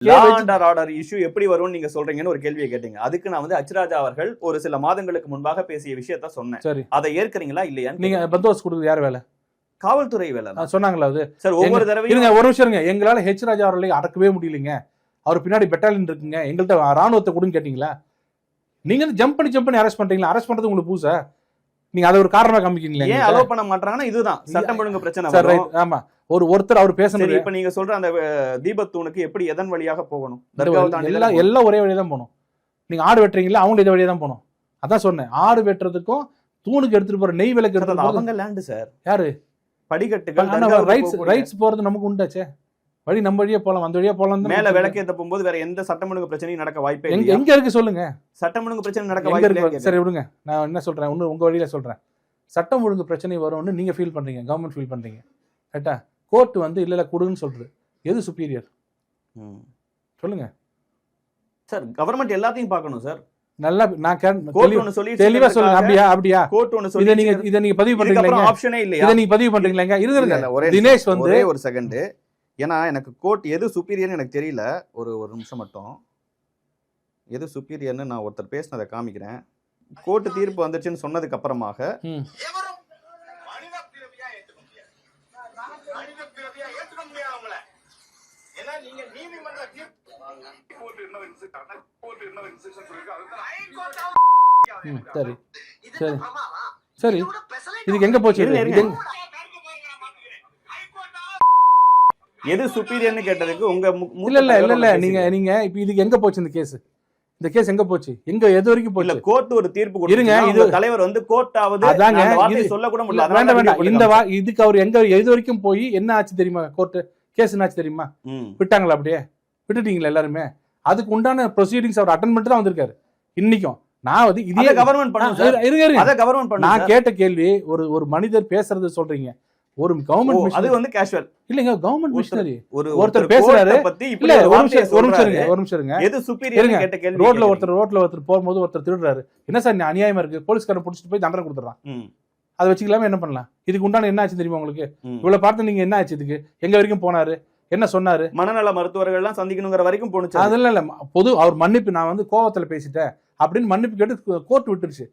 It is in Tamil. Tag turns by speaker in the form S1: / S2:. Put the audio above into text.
S1: ஆர்டர் இஷ்யூ எப்படி வரும்னு நீங்க சொல்றீங்கன்னு ஒரு கேள்வியை கேட்டீங்க. அதுக்கு நான் வந்து அச்சுராஜா அவர்கள் ஒரு சில மாதங்களுக்கு முன்பாக பேசிய விஷயத்த சொன்னேன்.
S2: சரி,
S1: அதை ஏற்கறீங்களா இல்லையா?
S2: நீங்க பந்தோபஸ்து கொடுக்குறது யார் வேலை?
S1: காவல்துறை வேலை
S2: சொன்னாங்களா? அது
S1: சார் ஒவ்வொரு தடவையும்
S2: ஒரு நிமிஷம் இருங்க. எங்களால ஹெச் ராஜா அவர்களை அடக்கவே முடியலைங்க, அவர் பின்னாடி பெட்டாலியன் இருக்குங்க, எங்கள்கிட்ட ராணுவத்தை கொடுன்னு கேட்டீங்களா? நீங்க ஜம்ப் பண்ணி அரெஸ்ட் பண்றீங்களா? அரெஸ்ட் பண்றது உங்களுக்கு பூசா? நீங்க அதை ஒரு காரணமா காமிக்கிறீங்களா?
S1: ஏன் அலோ பண்ண மாட்டாங்கன்னா இதுதான் சட்டம் ஒழுங்கு பிரச்சனை வரும்.
S2: ஆமா, ஒருத்தர் அவர் பேசணும்.
S1: இப்ப நீங்க சொல்ற அந்த தீபத்தூணுக்கு எப்படி எதன் வழியாக போகணும்?
S2: எல்லாம் ஒரே வழியா தான் போகணும். நீங்க ஆடு வெட்டுறீங்களா, அவங்க இதை வழியா தான் போகணும். அதான் சொன்னேன், ஆடு வெட்டுறதுக்கும் தூணுக்கு எடுத்துட்டு போற நெய் விளக்கு எடுத்துட்டு
S1: அவங்க லேண்ட் சார்.
S2: யாரு
S1: படிக்கட்டுகள்
S2: ரைட்ஸ் போறது நமக்கு உண்டாச்சே. வழி நம்ம வழியா போலாம், அந்த வழியா போலாம்.
S1: மேல விளக்கேத்த போகும்போது வேற எந்த சட்டம் ஒழுங்கு பிரச்சனையும் நடக்க வாய்ப்பே இல்லை.
S2: எங்க இருக்கு சொல்லுங்க?
S1: சட்டம் ஒழுங்கு பிரச்சனை நடக்க வாய்ப்பு.
S2: சரி விடுங்க, நான் என்ன சொல்றேன், உங்க வழியில சொல்றேன். சட்டம் ஒழுங்கு பிரச்சனை வரும்னு நீங்க ஃபீல் பண்றீங்க, கவர்மெண்ட் ஃபீல் பண்றீங்க, ரைட்டா? கோர்ட் வந்து இல்ல கொடுன்னு சொல்றது, எது சுப்பீரியர் சொல்லுங்க
S1: சார்? கவர்மெண்ட் எல்லாத்தையும் பார்க்கணும் சார்.
S2: நல்லா நான்
S1: தெளிவா
S2: சொல்லுங்க. அப்படியா
S1: கோர்ட் ஒன்னு சொல்லி
S2: இத நீங்க பதிவு பண்றீங்களா?
S1: ஆப்ஷனே இல்லையா?
S2: இத நீங்க பதிவு பண்றீங்களா? இருங்க தினேஷ் வந்து
S1: ஒரு செகண்ட். ஏன்னா எனக்கு கோர்ட் எது சுப்பீரியர்னு எனக்கு தெரியல. ஒரு நிமிஷம் மட்டும். எது சுப்பீரியர்னு நான் ஒருத்தர் பேசினதை காமிக்கிறேன். கோர்ட் தீர்ப்பு வந்துச்சுன்னு சொன்னதுக்கு அப்புறமாக
S2: சரி சரி சரி இதுக்கு எங்க போச்சு?
S1: எது சுப்பீரியர்னு கேட்டதுக்கு உங்க
S2: இல்ல நீங்க இப்ப இதுக்கு எங்க போச்சு இந்த கேஸ்? இந்த கேஸ் எங்க போச்சு? எங்க எது வரைக்கும் போச்சு?
S1: கோர்ட் ஒரு தீர்ப்பு கொடுத்துருங்க. இது தலைவர் வந்து கோர்ட்டாவது
S2: அதாங்க
S1: வார்த்தை சொல்ல கூட முடியல.
S2: வேண்டாம் இந்த இதுக்கு அவர் எங்க எது வரைக்கும் போய் என்ன ஆச்சு தெரியுமா? கோர்ட் கேஸ் என்ன ஆச்சு தெரியுமா? விட்டாங்களா? அப்படியே விட்டுட்டீங்களா எல்லாருமே? அதுக்கு உண்டான ப்ரொசீடிங்ஸ் அவர் அட்டெண்ட் பண்ணிட்டு தான் வந்திருக்காரு இன்னைக்கும். நான் வந்து இதே கவர்மெண்ட் பண்ண நான் கேட்ட கேள்வி, ஒரு மனிதர் பேசுறது சொல்றீங்க, ஒரு கவர்மெண்ட்
S1: அது வந்து கேஷுவல் இல்லங்க. கவர்மெண்ட் மிஷனரி
S2: ஒருத்தர் பேசுறாரு
S1: பத்தி இப்படி
S2: ஒரு நிமிஷம் இருங்க.
S1: எது சுப்பீரியர் கேட்ட கேள்வி.
S2: ரோட்ல ஒருத்தர் போகும்போது ஒருத்தர் திருடுறாரு. என்ன சார் அநியாயமா இருக்கு? போலீஸ்காரன் புடிச்சிட்டு போய் தண்டனை கொடுத்துறான். அதை வச்சுக்கலாம என்ன பண்ணலாம்? இதுக்கு உண்டான என்ன ஆச்சு தெரியுமா உங்களுக்கு? இவ்வளவு பார்த்து நீங்க என்ன ஆச்சு? இதுக்கு எங்க வரைக்கும் போனாரு? என்ன சொன்னாரு?
S1: மனநல மருத்துவர்கள் எல்லாம் சந்திக்கணுங்கிற வரைக்கும் போனுச்சு.
S2: அதெல்லாம் இல்ல, பொது அவர் மன்னிப்பு, நான் வந்து கோவத்துல பேசிட்டேன் அப்படின்னு மன்னிப்பு கேட்டு கோர்ட் விட்டுருச்சு.